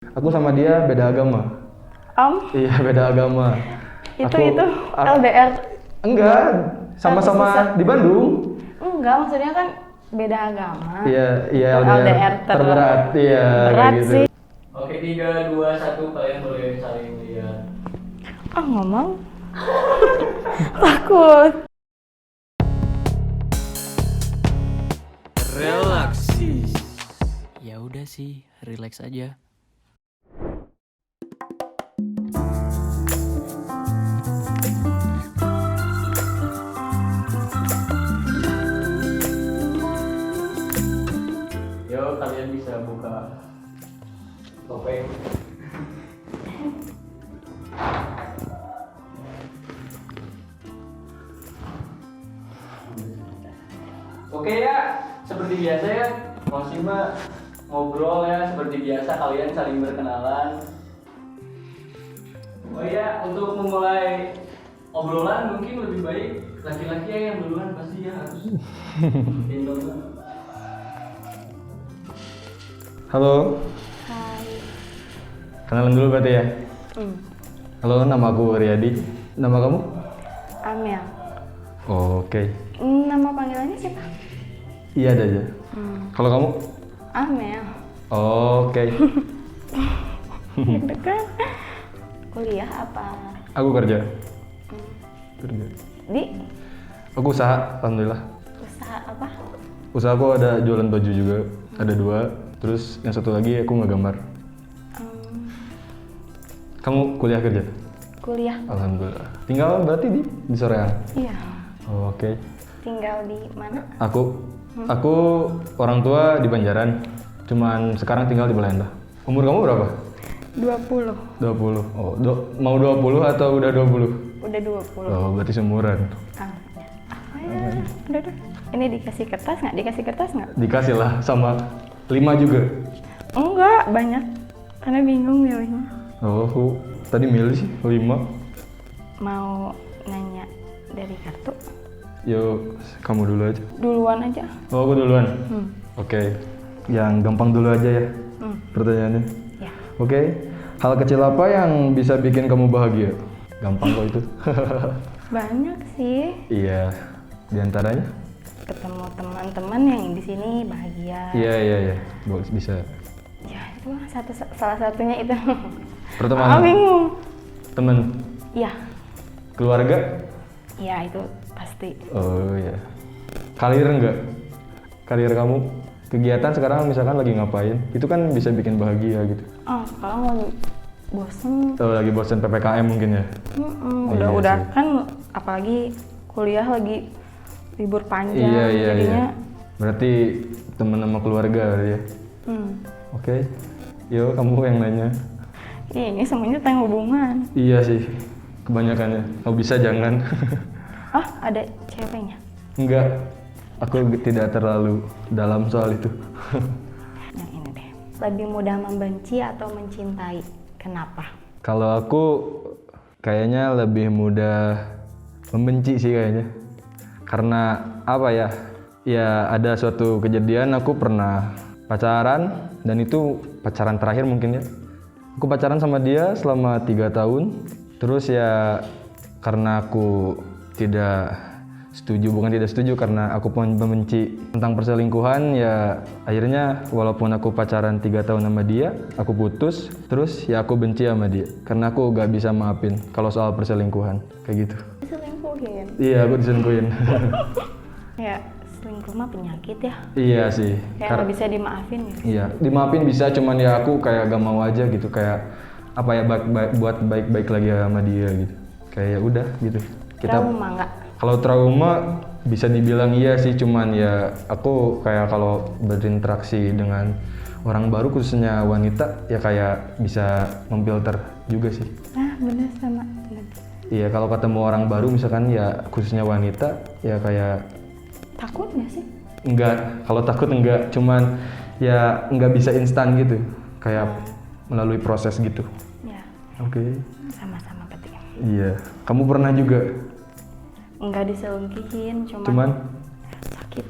Aku sama dia beda agama. Iya, beda agama. Itu LDR. Enggak, sama-sama di Bandung. Enggak, maksudnya kan beda agama. Iya, LDR terberat. Iya, berat kayak gitu. sih. Oke, 3, 2, 1, kalian boleh saling lihat. Ngomong. Takut. Relaksi. Ya udah sih, relax aja. Yo, kalian bisa buka topeng. Oke ya, seperti biasa ya, Mosima ngobrol ya, seperti biasa kalian saling berkenalan. Oh ya, untuk memulai obrolan mungkin lebih baik laki-laki yang duluan pasti ya harus gendong. Halo, Hai. kenalan dulu berarti ya. Halo, nama aku Riyadi. Nama kamu? Amel. Oke. Nama panggilannya siapa? Iya ada aja. Kalau kamu? Amel. Oke. Deg-degan. Kuliah apa? Aku kerja. Kerja. Di Aku usaha, alhamdulillah. usaha apa? Usaha aku ada jualan baju juga, ada 2. Terus yang satu lagi aku ngegambar. Kamu kuliah kerja? Kuliah. Alhamdulillah. Tinggal berarti di Soreang? Iya. Oke. Tinggal di mana? Aku orang tua di Banjaran, cuman sekarang tinggal di Belanda. Umur kamu berapa? 20. 20. Oh, mau 20 atau udah 20? Udah 20. Oh, berarti seumuran. Apa ya? Udah. Ini dikasih kertas nggak? Dikasih kertas nggak? Dikasih lah sama 5 juga. Enggak, banyak. Karena bingung milihnya. Oh, aku tadi milih sih 5. Mau nanya dari kartu? Yuk, kamu dulu aja. Duluan aja. Oh, aku duluan. Oke. Yang gampang dulu aja ya pertanyaannya. Ya. Oke. Hal kecil apa yang bisa bikin kamu bahagia? Gampang kok itu. Banyak sih. Iya. Di antaranya? Ketemu teman-teman yang di sini bahagia. Iya. Boleh, bisa. Ya, itu mah salah satunya itu. Pertemanan. Bingung. Temen. Iya. Keluarga? Iya, itu pasti. Oh iya. Karir enggak? Karir kamu? Kegiatan sekarang misalkan lagi ngapain? Itu kan bisa bikin bahagia gitu. Kalau lagi bosen, Oh, lagi bosan PPKM mungkin ya? Iya udah sih. kan apalagi kuliah lagi libur panjang, Iya. jadinya Berarti temen sama keluarga ya? Oke. Yo, kamu yang nanya. ini semuanya tentang hubungan. Iya sih, kebanyakannya. Kalau bisa jangan. Ada ceweknya. Enggak, aku tidak terlalu dalam soal itu. Yang ini deh. Lebih mudah membenci atau mencintai? Kenapa? Kalau aku kayaknya lebih mudah membenci sih kayaknya. Karena apa ya? Ya ada suatu kejadian aku pernah pacaran dan itu pacaran terakhir mungkin ya. Aku pacaran sama dia selama 3 tahun. Terus ya karena aku bukan tidak setuju karena aku pun membenci tentang perselingkuhan, ya akhirnya walaupun aku pacaran 3 tahun sama dia, aku putus, terus ya aku benci sama dia karena aku gak bisa maafin kalau soal perselingkuhan kayak gitu. Diselingkuhin. Iya, aku diselingkuhin. Ya, selingkuh mah penyakit ya. Iya sih. Kayak nggak bisa dimaafin ya. Iya, dimaafin bisa, cuman ya aku kayak gak mau aja gitu, kayak apa ya buat baik-baik lagi sama dia gitu. Kayak ya udah gitu. Trauma nggak? Kalau trauma bisa dibilang iya sih, cuman ya aku kayak kalau berinteraksi dengan orang baru khususnya wanita ya kayak bisa memfilter juga sih. Bener sama. Iya, kalau ketemu orang baru misalkan ya khususnya wanita ya kayak Takut nggak sih? enggak, kalau takut enggak, cuman ya enggak bisa instan gitu, kayak melalui proses gitu. Ya, Oke. sama-sama berarti. Iya, kamu pernah juga? Nggak diselingkuhin, Cuman sakit.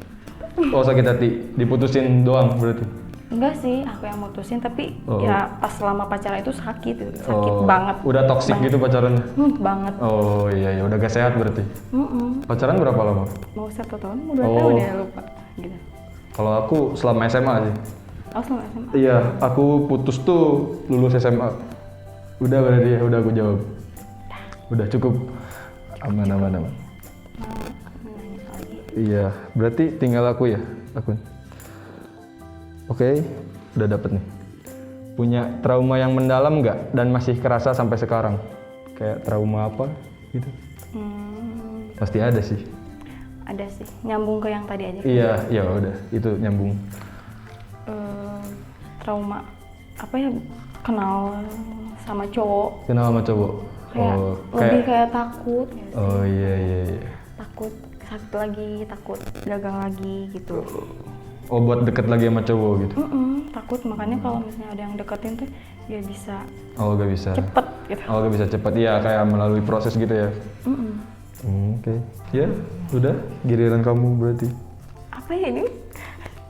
oh sakit hati, diputusin doang berarti. Enggak sih, aku yang mutusin, tapi Oh. ya pas selama pacaran itu sakit banget. Udah toksik gitu pacarannya? Banget. Oh iya ya, udah gak sehat berarti. Pacaran berapa lama? Mau 1 tahun, mau 2 Oh. tahun ya lupa. Gitu. Kalau aku selama SMA aja. Oh selama SMA. Iya, aku putus tuh lulus SMA. Udah berarti ya, udah aku jawab. Udah cukup. Aman. Mau nanya lagi. Iya, berarti tinggal aku ya, akun. Oke, udah dapet nih. Punya trauma yang mendalam nggak dan masih kerasa sampai sekarang? Kayak trauma apa gitu? Pasti ada sih. Ada sih, nyambung ke yang tadi aja. Iya, ya udah, itu nyambung. Trauma apa ya, kenal sama cowok Kenal sama cowok? kayak lebih kayak takut gitu. Oh iya. Takut sakit lagi, takut gagal lagi gitu. Oh buat deket lagi sama cowok gitu? Takut, makanya kalau misalnya ada yang deketin tuh dia bisa Oh gak bisa? cepet gitu. Oh gak bisa cepet, iya kayak melalui proses gitu ya? Oke. Ya udah, giliran kamu berarti. Apa ya ini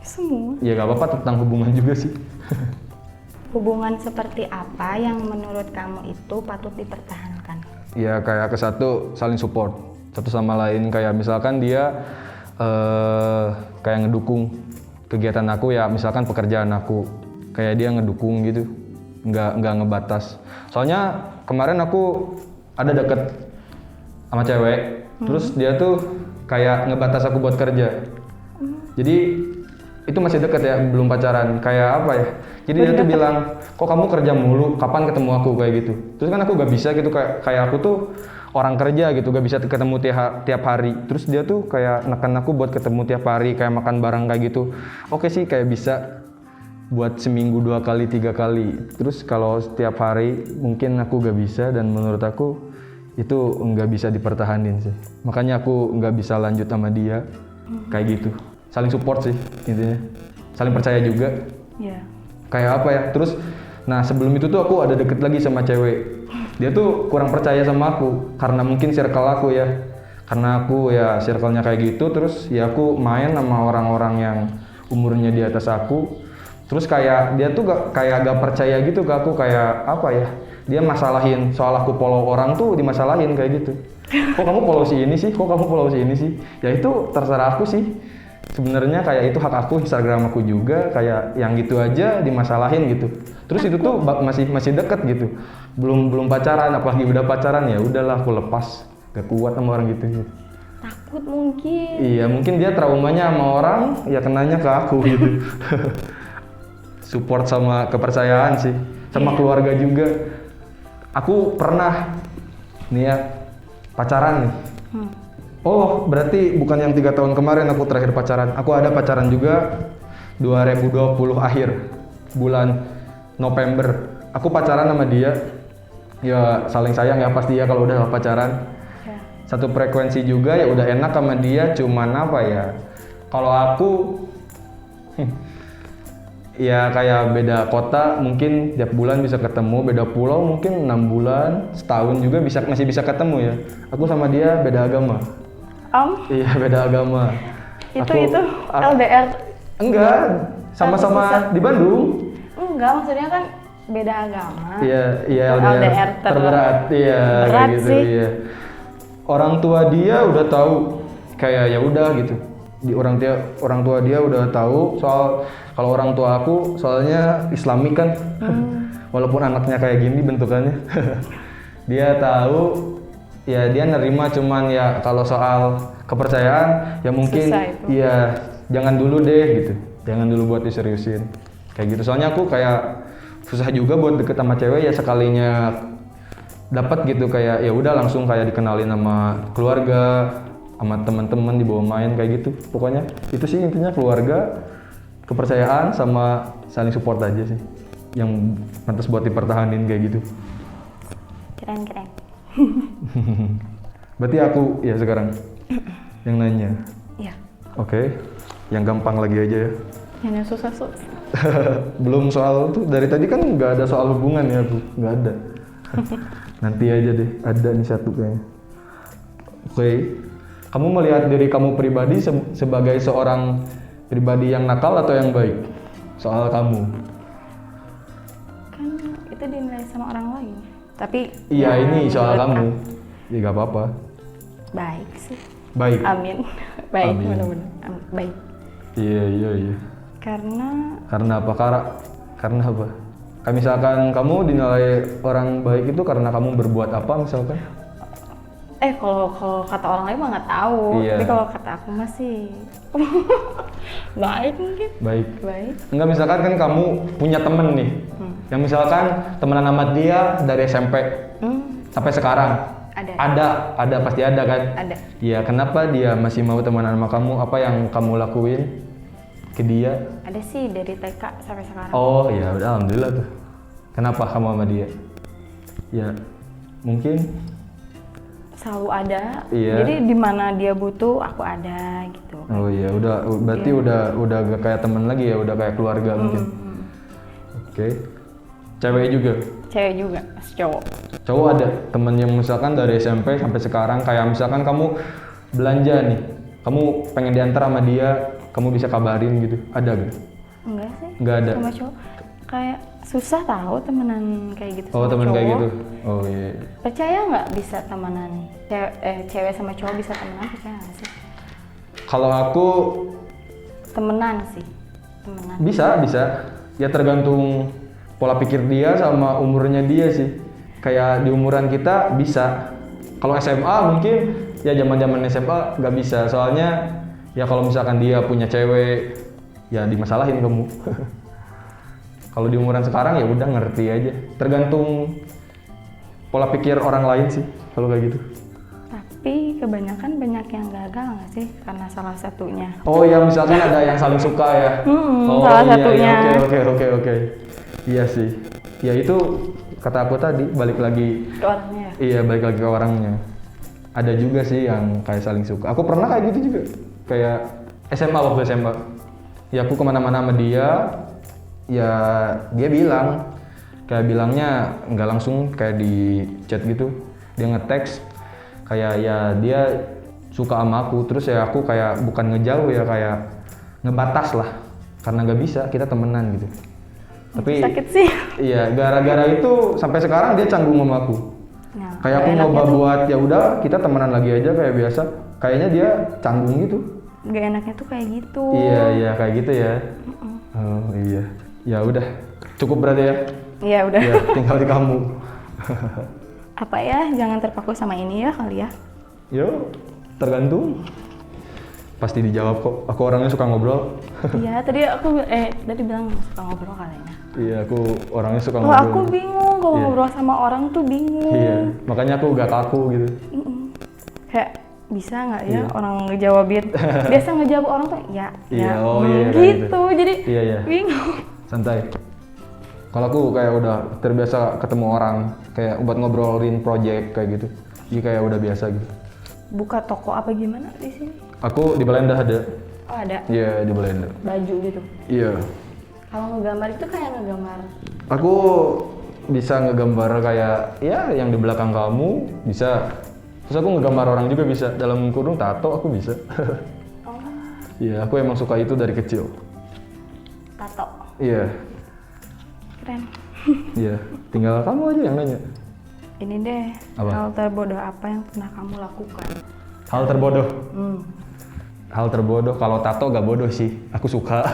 semua? Ya gak apa-apa, tentang hubungan juga sih. Hubungan seperti apa yang menurut kamu itu patut dipertahankan? Ya kayak ke satu, saling support satu sama lain. Kayak misalkan dia kayak ngedukung kegiatan aku ya, misalkan pekerjaan aku, kayak dia ngedukung gitu, nggak ngebatas. Soalnya kemarin aku ada deket sama cewek, terus dia tuh kayak ngebatas aku buat kerja. Jadi itu masih deket ya, belum pacaran. Kayak apa ya? Jadi dia tuh bilang, kok kamu kerja mulu, kapan ketemu aku, kayak gitu. Terus kan aku gak bisa gitu, kayak aku tuh orang kerja gitu, gak bisa ketemu tiap hari. Terus dia tuh kayak neken aku buat ketemu tiap hari, kayak makan bareng kayak gitu. Oke sih, kayak bisa buat seminggu 2 kali, 3 kali. Terus kalau setiap hari mungkin aku gak bisa, dan menurut aku itu nggak bisa dipertahanin sih. Makanya aku nggak bisa lanjut sama dia kayak gitu. Saling support sih intinya, saling percaya juga. Iya. Kayak apa ya, terus nah sebelum itu tuh aku ada deket lagi sama cewek. Dia tuh kurang percaya sama aku karena mungkin circle aku ya, karena aku ya circle-nya kayak gitu. Terus ya aku main sama orang-orang yang umurnya di atas aku. Terus kayak dia tuh kayak gak percaya gitu ke aku, kayak apa ya, dia masalahin soal aku follow orang tuh, dimasalahin kayak gitu. Kok kamu follow si ini sih, kok kamu follow si ini sih. Ya itu terserah aku sih sebenarnya, kayak itu hak aku, Instagram aku juga, kayak yang gitu aja dimasalahin gitu. Terus itu tuh masih deket gitu, belum pacaran, apalagi udah pacaran ya udahlah aku lepas, gak kuat sama orang gitu. Takut mungkin. Iya, mungkin dia traumanya sama orang, ya kenanya ke aku gitu. Support sama kepercayaan sih, sama keluarga juga. Aku pernah nih ya pacaran nih. Oh, berarti bukan yang 3 tahun kemarin aku terakhir pacaran. Aku ada pacaran juga 2020 akhir bulan November. Aku pacaran sama dia. Ya saling sayang ya pasti ya kalau udah pacaran. Ya. Satu frekuensi juga ya udah enak sama dia, cuman apa ya? Kalau aku ya kayak beda kota, mungkin tiap bulan bisa ketemu, beda pulau mungkin 6 bulan, setahun juga masih bisa ketemu ya. Aku sama dia beda agama. Iya, beda agama. Itu LDR. Enggak, sama-sama di Bandung. Enggak, maksudnya kan beda agama. Iya, Itu LDR terberat. Iya, berat kayak gitu, sih. iya. Orang tua dia udah tahu, kayak ya udah gitu. Orang tua dia udah tahu soal, kalau orang tua aku soalnya Islami kan. Walaupun anaknya kayak gini bentukannya. Dia tahu, ya dia nerima, cuman ya kalau soal kepercayaan ya mungkin ya jangan dulu deh gitu. Jangan dulu buat diseriusin. Kayak gitu. Soalnya aku kayak susah juga buat deket sama cewek, ya sekalinya dapat gitu kayak ya udah langsung kayak dikenalin sama keluarga, sama teman-teman, dibawa main kayak gitu. Pokoknya itu sih intinya, keluarga, kepercayaan, sama saling support aja sih yang pantas buat dipertahanin kayak gitu. Keren. Berarti aku ya sekarang yang nanya. Iya. Oke, yang gampang lagi aja ya. Yang susah. Belum soal tuh, dari tadi kan nggak ada soal hubungan ya Bu, nggak ada. Nanti aja deh, ada nih satu kayaknya. Oke. Kamu melihat diri kamu pribadi sebagai seorang pribadi yang nakal atau yang baik? soal kamu. Kan itu dinilai sama orang lain. Tapi Iya, ya, ini soal menurut kamu. aku Ya gak apa-apa. baik sih. Baik. Amin. Baik, Amin. benar-benar. Baik. Iya. Karena Karena apa? Karena apa? Kayak misalkan kamu dinilai orang baik itu karena kamu berbuat apa misalkan? kalau kata orang lain mah nggak tahu. Iya. Tapi kalau kata aku masih baik mungkin. Baik. Baik. Enggak, misalkan kan kamu punya temen nih. Yang misalkan temenan sama dia dari SMP sampai sekarang. Ada pasti ada kan? Ada. Iya, kenapa dia masih mau temenan sama kamu? Apa yang kamu lakuin ke dia? Ada sih dari TK sampai sekarang. Oh ya udah, alhamdulillah tuh. Kenapa kamu sama dia? Ya mungkin. Selalu ada. Iya. Jadi di mana dia butuh aku ada gitu. Oh iya, berarti udah gak kayak teman lagi ya, udah kayak keluarga mungkin. Oke. Cewek juga. Cewek juga, masih cowok. Cowok ada temen yang misalkan dari SMP sampai sekarang, kayak misalkan kamu belanja nih, kamu pengen diantar sama dia, kamu bisa kabarin gitu, ada gak? Enggak sih. Nggak ada. Sama cowok. Kayak susah tahu temenan kayak gitu Oh sama temen cowok. kayak gitu. Oh iya. Percaya nggak bisa temenan cewek sama cowok bisa temenan, percaya nggak sih? Kalau aku Temenan sih, temenan. bisa. Ya tergantung pola pikir dia sama umurnya dia sih. Kayak di umuran kita bisa. Kalau SMA mungkin ya zaman SMA nggak bisa. Soalnya ya kalau misalkan dia punya cewek ya dimasalahin kamu. Kalau di umuran sekarang ya udah ngerti aja. Tergantung pola pikir orang lain sih kalau kayak gitu. Tapi kebanyakan banyak yang gagal nggak sih karena salah satunya. Oh ya, misalkan ada yang saling suka ya. Oh salah iya, satunya. iya, oke. Iya sih. Ya itu kata aku tadi, balik lagi. Ke orangnya ya. Iya, balik lagi ke orangnya. Ada juga sih yang kayak saling suka. Aku pernah kayak gitu juga. Kayak waktu SMA. Ya aku kemana-mana sama dia. Ya dia bilangnya nggak langsung kayak di chat gitu. Dia nge-text kayak ya dia suka sama aku, terus ya aku kayak bukan ngejauh ya, kayak ngebatas lah, karena nggak bisa kita temenan gitu. Tapi Sakit sih. iya, gara-gara itu sampai sekarang dia canggung sama aku. Nah, Kayak aku nggak nyoba enaknya tuh- buat ya udah kita temenan lagi aja kayak biasa. Kayaknya dia canggung gitu. nggak enaknya tuh kayak gitu. Iya kayak gitu ya. Oh iya. Ya udah, cukup berarti ya. Iya udah. Ya, tinggal di kamu. Apa ya, jangan terpaku sama ini ya kali ya. Yo, tergantung. Pasti dijawab kok. Aku orangnya suka ngobrol. Iya, tadi bilang suka ngobrol kalinya. Iya, aku orangnya suka Oh, ngobrol. aku bingung kalau Iya. ngobrol sama orang tuh bingung. Iya, makanya aku gak kaku gitu. Kayak bisa nggak ya Iya. orang ngejawabin? Biasa ngejawab orang tuh ya, Iya, ya, oh iya, kayak gitu. Jadi Iya. bingung. Santai. Kalau aku kayak udah terbiasa ketemu orang, kayak buat ngobrolin project kayak gitu. Jadi kayak udah biasa gitu. Buka toko apa gimana di sini? Aku di Belanda ada. Oh ada Iya, di Belanda. baju gitu. Iya. Kalau ngegambar itu kayak ngegambar. Aku bisa ngegambar kayak ya yang di belakang kamu bisa. Terus aku ngegambar orang juga bisa. Dalam kurung tato aku bisa. Oh, Iya, aku emang suka itu dari kecil. tato. Iya, Keren. iya. Tinggal kamu aja yang nanya. Ini deh, Apa? hal terbodoh apa yang pernah kamu lakukan? Hal terbodoh. Hmm. Hal terbodoh, kalau tato gak bodoh sih. Aku suka.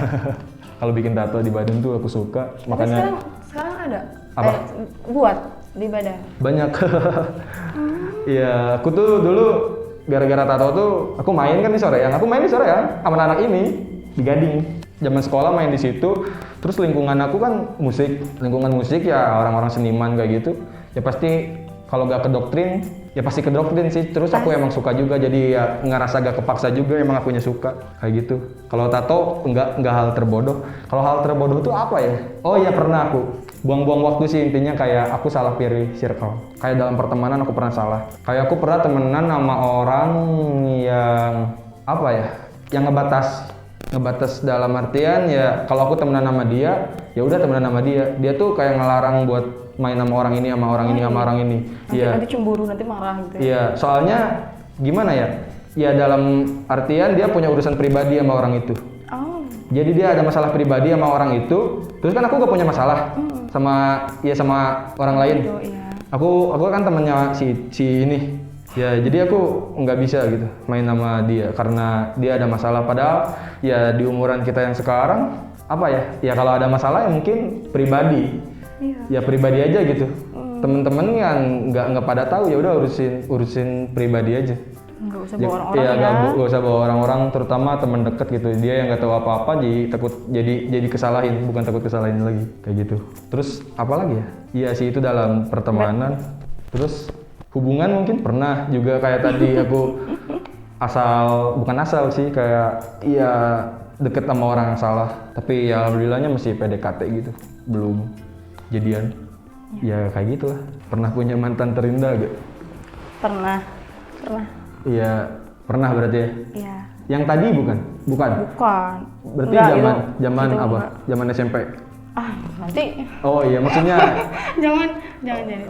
Kalau bikin tato di badan tuh aku suka. Tapi Makanya sekarang ada. Apa? Buat di badan. banyak. Iya, aku tuh dulu gara-gara tato tuh aku main kan di Soreang. Aku main di Soreang sama anak ini di Gading. Zaman sekolah main di situ. Terus lingkungan aku kan musik, lingkungan musik ya orang-orang seniman kayak gitu. Ya pasti kalau gak ke doktrin, ya pasti ke doktrin sih. Terus aku emang suka juga, jadi ya ngerasa gak kepaksa juga, emang akunya suka kayak gitu. Kalau tato enggak hal terbodoh. Kalau hal terbodoh tuh apa ya? Oh iya, pernah aku buang-buang waktu sih, intinya kayak aku salah pilih circle. Kayak dalam pertemanan aku pernah salah. Kayak aku pernah temenan sama orang yang apa ya? Yang ngebatas dalam artian ya kalau aku temenan sama dia, ya udah temenan sama dia. Dia tuh kayak ngelarang buat main sama orang ini, sama orang ini, sama orang ini. Nanti cemburu, nanti marah gitu. Iya, soalnya gimana ya? Ya dalam artian dia punya urusan pribadi sama orang itu. Oh. Jadi dia ada masalah pribadi sama orang itu, terus kan aku gak punya masalah sama orang lain. Gitu, iya. Aku kan temennya si ini. Ya jadi aku nggak bisa gitu main sama dia karena dia ada masalah. Padahal ya di umuran kita yang sekarang apa ya? Ya kalau ada masalah ya mungkin pribadi. Iya. Ya pribadi aja gitu. Temen-temen yang nggak pada tahu ya udah urusin pribadi aja. Nggak usah bawa orang-orang Iya, ya. nggak usah bawa orang-orang, terutama teman dekat gitu. Dia yang nggak tahu apa-apa, jadi kesalahin, bukan takut kesalahin lagi, kayak gitu. Terus apa lagi ya? Iya sih itu dalam pertemanan. Terus hubungan mungkin pernah juga kayak tadi aku bukan asal sih, kayak iya deket sama orang yang salah. Tapi ya alhamdulillahnya masih PDKT gitu, belum jadian. Ya kayak gitulah. Pernah punya mantan terindah gak? Pernah. Iya, pernah berarti ya? Iya. Yang tadi bukan? Bukan. Berarti Enggak, zaman itu apa? enggak. Zaman SMP. Nanti Oh iya, maksudnya jangan.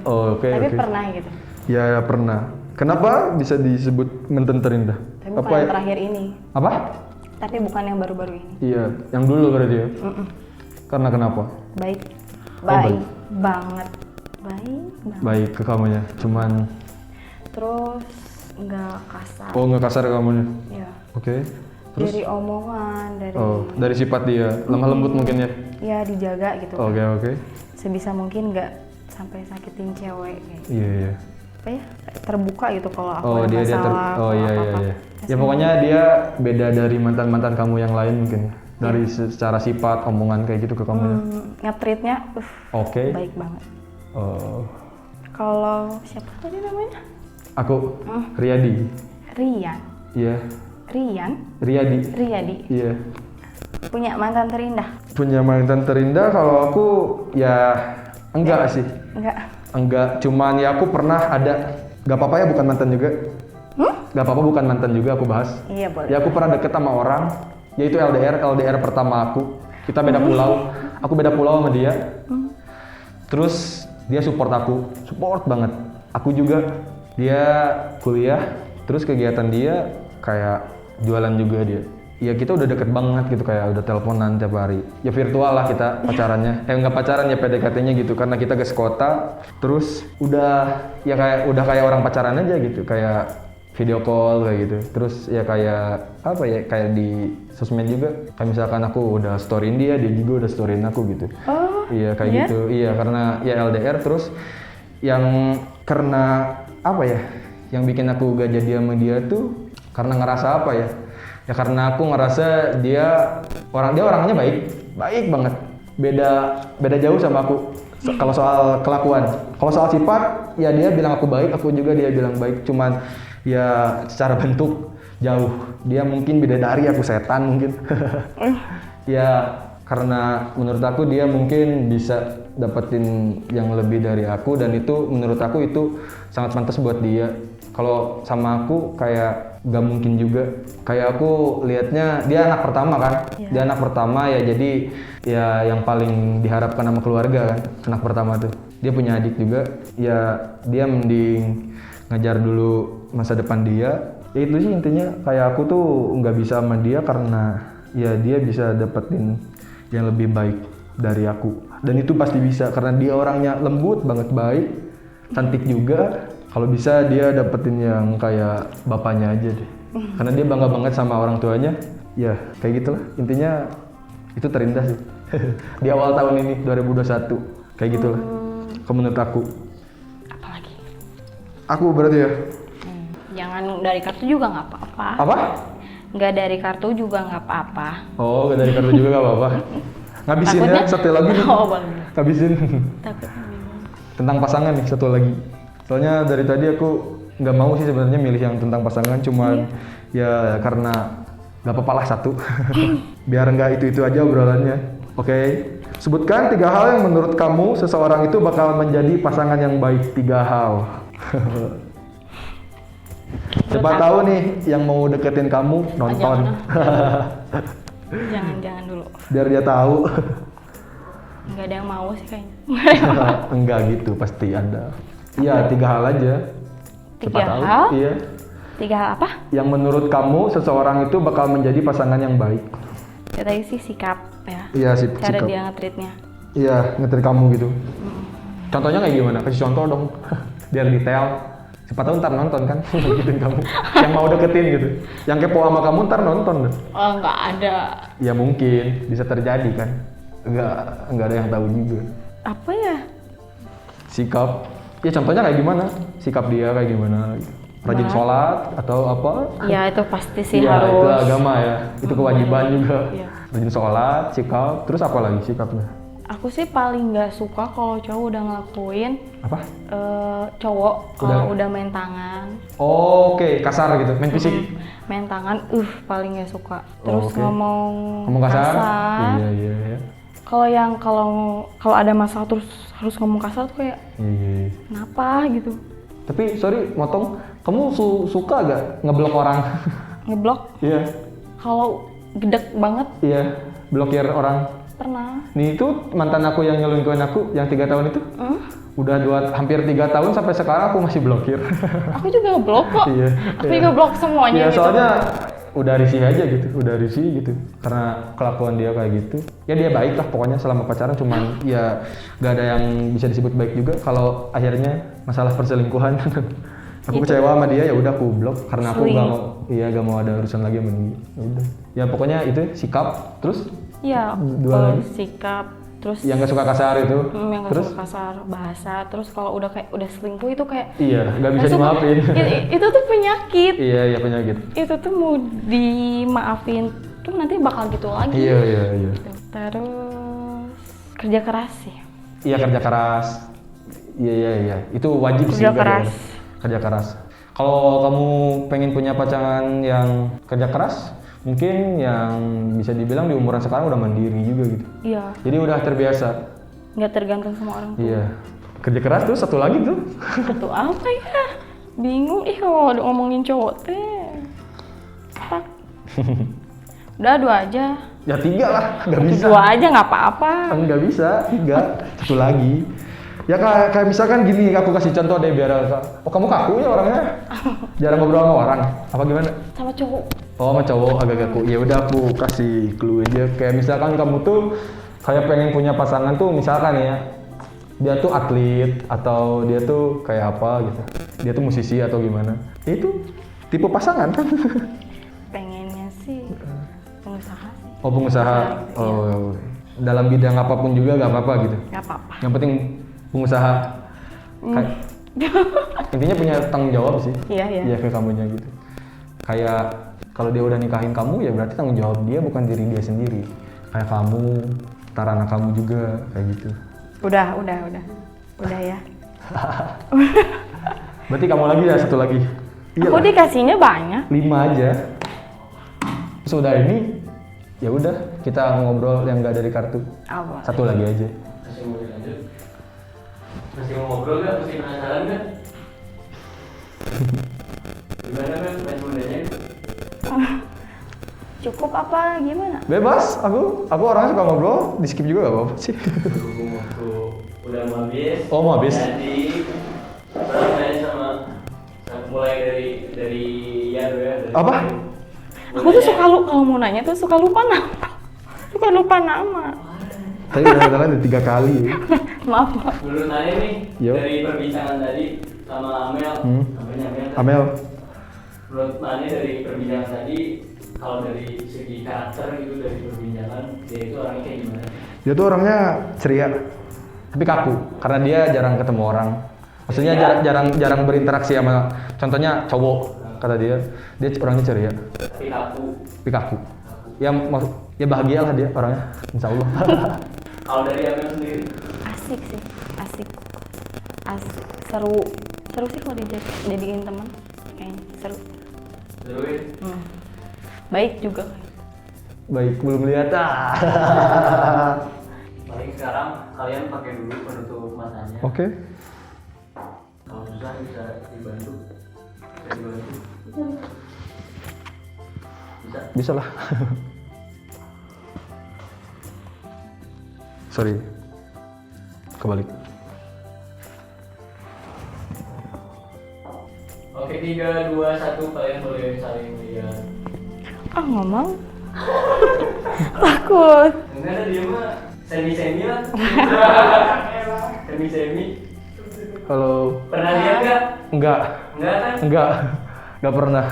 oh, oke. Tapi pernah gitu. Ya, pernah. Kenapa bisa disebut mantan terindah? Tapi bukan yang terakhir ini. Apa? Tapi bukan yang baru-baru ini. Iya, yang dulu berarti ya. Karena kenapa? Baik. baik. Banget. Baik ke kamunya. Cuman Terus nggak kasar. nggak kasar ke kamunya. Ya. Oke. Terus Dari omongan, dari sifat dia, lemah lembut mungkin ya. ya dijaga gitu. Oke. Sebisa mungkin nggak sampai sakitin cewek kayak gitu. Iya. Apa ya? Terbuka gitu kalau aku ada dia masalah. iya. Ya pokoknya dia beda dari mantan kamu yang lain mungkin ya. Dari secara sifat, omongan kayak gitu ke kamu ya. Nge-treatnya Oke. baik banget. Oh, Kalau siapa tadi namanya? aku Riyadi. Rian. Iya. Riyadi. Riyadi. Iya. Punya mantan terindah? Punya mantan terindah kalau aku ya enggak sih. Enggak, cuman ya aku pernah ada. Gak apa-apa ya bukan mantan juga. Gak apa-apa bukan mantan juga aku bahas. Iya boleh. Ya aku pernah deket sama orang, yaitu LDR pertama aku. Kita beda pulau, aku beda pulau sama dia. Terus dia support banget. Aku juga, dia kuliah, terus kegiatan dia kayak jualan juga dia. Ya kita udah deket banget gitu, kayak udah teleponan tiap hari. Ya virtual lah kita pacarannya. Nggak pacaran ya PDKT-nya gitu, karena kita ke sekota. Terus udah kayak orang pacaran aja gitu, kayak video call kayak gitu. Terus ya kayak apa ya, kayak di sosmed juga. Kayak misalkan aku udah storyin dia juga udah storyin aku gitu. Oh, iya kayak iya? gitu. Iya karena ya LDR. Terus yang karena apa ya, yang bikin aku gak jadi sama dia tuh karena ngerasa apa ya? Ya karena aku ngerasa dia orangnya baik banget. Beda jauh sama aku. Kalau soal kelakuan, kalau soal sifat, ya dia bilang aku baik, aku juga dia bilang baik. Cuman ya secara bentuk jauh. Dia mungkin bidadari, aku setan mungkin. Ya karena menurut aku dia mungkin bisa dapetin yang lebih dari aku, dan itu menurut aku itu sangat pantas buat dia. Kalau sama aku kayak gak mungkin juga. Kayak aku liatnya dia anak pertama kan. Dia anak pertama ya, jadi ya yang paling diharapkan sama keluarga kan, anak pertama tuh. Dia punya adik juga, ya dia mending ngajar dulu masa depan dia. Ya itu sih intinya, kayak aku tuh nggak bisa sama dia karena ya dia bisa dapetin yang lebih baik dari aku. Dan itu pasti bisa karena dia orangnya lembut banget, baik, cantik juga. Kalau bisa dia dapetin yang kayak bapaknya aja deh. Karena dia bangga banget sama orang tuanya. Ya kayak gitulah. Intinya itu terindah sih. Di awal tahun ini 2021. Kayak gitulah. Kalau menurut aku. Apalagi? Aku berarti ya. Jangan dari kartu juga nggak apa-apa. Apa? Nggak dari kartu juga nggak apa-apa. Oh, dari kartu juga gak apa-apa. Ngabisin ya, satu lagi nih. Oh bang. Ngabisin. Takutnya bingung. Tentang pasangan nih, satu lagi. Soalnya dari tadi aku nggak mau sih sebenarnya milih yang tentang pasangan, cuman ya karena nggak apa-apa lah satu. Biar nggak itu aja obrolannya. Oke. Sebutkan 3 hal yang menurut kamu seseorang itu bakal menjadi pasangan yang baik. 3 hal. Siapa tahu nih yang mau deketin kamu nonton. Jangan dulu. Biar dia tahu. Nggak ada yang mau sih kayaknya. Enggak gitu, pasti ada. Iya, 3 hal aja. 3 Siapa tahu. hal? Iya. 3 hal apa? Yang menurut kamu seseorang itu bakal menjadi pasangan yang baik. Ya tadi sih sikap ya. Iya, Cara sikap. dia nge-treatnya. Iya, ngetrit kamu gitu. Contohnya kayak gimana? Kasih contoh dong. Biar detail. Siapa tahu ntar nonton kan, gituin kamu. Yang mau deketin gitu. Yang kepo sama kamu ntar nonton. Oh, nggak ada. Ya mungkin, bisa terjadi kan. Enggak ada yang tahu juga. Apa ya? Sikap. Ya contohnya kayak gimana? Sikap dia kayak gimana? Rajin sholat atau apa? Ya itu pasti sih Iya, harus. itu agama ya. Itu kewajiban juga. Iya. Rajin sholat, sikap, terus apa lagi sikapnya? Aku sih paling nggak suka kalau cowok udah ngelakuin Apa? cowok kalau Udah. udah main tangan. Oh, oke, kasar gitu, main fisik. Main tangan, paling nggak suka. Terus oke. ngomong kasar? Iya. Kalau ada masalah terus harus ngomong kasar tuh kayak Iya. kenapa gitu. Tapi sorry, motong. Kamu suka gak ngeblok orang? Ngeblok Iya, kalau gedek banget iya. Blokir orang. pernah. Nih itu mantan aku yang nyelingkuhin aku yang 3 tahun itu. Udah hampir 3 tahun sampai sekarang aku masih blokir. Aku juga ngeblok kok. Iya. Aku iya. juga blok semuanya Iya, gitu. soalnya udah risih aja gitu, karena kelakuan dia kayak gitu. Ya dia baik lah pokoknya selama pacaran, cuman ya gak ada yang bisa disebut baik juga kalau akhirnya masalah perselingkuhan. Aku Itu. kecewa sama dia, ya udah aku blok karena aku Sering. gak mau ada urusan lagi sama dia. Ya udah. Ya pokoknya itu sikap, terus Iya, Dua lagi? sikap, terus yang gak suka kasar itu. yang nggak Terus suka kasar bahasa, terus kalau udah selingkuh itu kayak iya, gak bisa rasanya- dimaafin. Itu tuh penyakit. Iya penyakit. Itu tuh mau dimaafin tuh nanti bakal gitu lagi. Iya. Terus kerja keras sih. Iya, kerja keras. Iya. Itu wajib sih. Kerja nggak keras. boleh. Kerja keras. Kalau kamu pengen punya pasangan yang kerja keras, mungkin yang bisa dibilang di umuran sekarang udah mandiri juga gitu. Iya, Jadi udah terbiasa. nggak tergantung sama orang tua. Iya. Kerja keras tuh satu lagi tuh. Atau apa ya? Bingung kalau ngomongin cowok teh. Tak. Udah 2 aja. Ya 3 lah, nggak bisa. 2 aja nggak apa-apa. Kan nggak bisa, 3. Satu lagi. Ya kayak misalkan gini, aku kasih contoh deh biar oh kamu kaku ya orangnya. Jarang ngobrol sama orang. Apa gimana? Sama cowok. Oh, sama cowok agak kaku. Ya udah aku kasih clue aja. Kayak misalkan kamu tuh kayak pengen punya pasangan tuh misalkan ya. Dia tuh atlet atau dia tuh kayak apa gitu. Dia tuh musisi atau gimana. Ya itu tipe pasangan kan. Pengennya sih pengusaha sih. Oh, pengusaha. Gitu, iya. Oh. Dalam bidang apapun juga gak apa-apa gitu. Nggak apa-apa. Yang penting pengusaha. Kayak, intinya punya tanggung jawab sih. Iya. Iya ke kamunya gitu. Kayak kalau dia udah nikahin kamu ya berarti tanggung jawab dia bukan diri dia sendiri. Kayak kamu, ntar anak kamu juga kayak gitu. Udah ya. Berarti kamu lagi ya satu lagi. Iya Aku lah, dikasihnya banyak. 5 aja. Terus udah ini ya udah kita ngobrol yang gak dari kartu. Apa? Satu lagi aja. Masih mau dilanjut? Masih mau ngobrol gak? Masih penasaran gak? Gimana kan main mudanya? Cukup apa gimana? Bebas, aku orangnya suka ngobrol, di skip juga gak apa-apa sih. Waktu udah mau habis. Oh, mau habis? Jadi mulai sama mulai dari Yan ya. Dari Apa? Aku tuh suka kalau mau nanya tuh suka lupa nama. Suka lupa nama. Tadi udah 3 kali. Maaf. Menurut Nani nih Yo. dari perbincangan tadi sama Amel, namanya Amel. kan? Amel, Menurut Nani dari perbincangan tadi, kalau dari segi karakter gitu dari perbincangan, dia itu orangnya kayak gimana? dia tuh orangnya ceria, tapi kaku karena dia jarang ketemu orang. Maksudnya Ceria? jarang berinteraksi sama, contohnya cowok kata dia orangnya ceria, Tapi kaku. tapi kaku. Ya bahagia lah dia orangnya, insya Allah. Kalau dari Amel sendiri, Asik sih. Asik. Seru. Seru sih kalau dijadiin teman. Kayaknya seru. seru ya? Baik juga. Baik, belum lihat Paling sekarang kalian pakai dulu penutup matanya. Oke. Kalau susah bisa dibantu. Bisa. Bisa lah. Sorry, kebalik. Oke, 3, 2, 1 kalian boleh saling lihat. Ngomong. Takut. Enggak ada dia mah semi lah. Semi. Halo. Pernah lihat gak? Enggak. Enggak kan? Enggak pernah.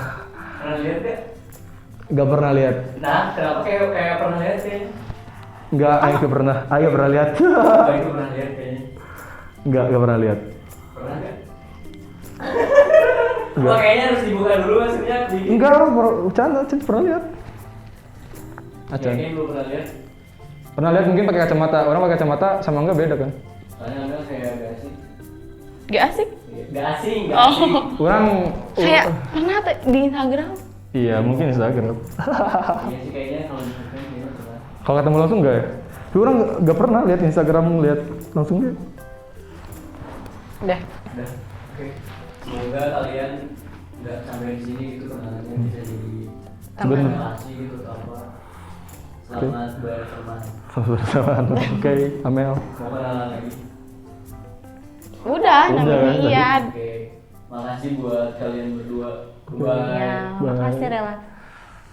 Pernah lihat gak? Enggak pernah lihat. Nah, kenapa kayak pernah lihat kayaknya? Enggak, Ayo pernah. Ayo pernah lihat. Oh, itu pernah lihat kayaknya. Enggak pernah lihat. Pernah gak? Enggak. Wah, kayaknya harus dibuka dulu maksudnya. Enggak, bercanda, pernah lihat. Acan. Kayaknya belum pernah lihat. Pernah lihat mungkin pakai kacamata. Orang pakai kacamata sama enggak beda kan? Soalnya enggak kayak gak asik. Gak asik? Gak asing, gak Oh. asing. Orang Kayak pernah di Instagram? Iya, mungkin Instagram. Iya sih kayaknya kalau di Facebook kayaknya pernah. Kalau ketemu langsung enggak ya? Tapi orang enggak pernah lihat Instagram, lihat langsung dia. Udah. Udah. Oke. Semoga kalian nggak sampai di sini gitu kenalannya bisa jadi Bener. relasi gitu atau apa. Selamat berteman. Sama-sama. Oke, Amel. Mau kenalan lagi? Udah, Udah, namanya kan, iya. Oke. Makasih buat kalian berdua. Iya, Bye. makasih Rela.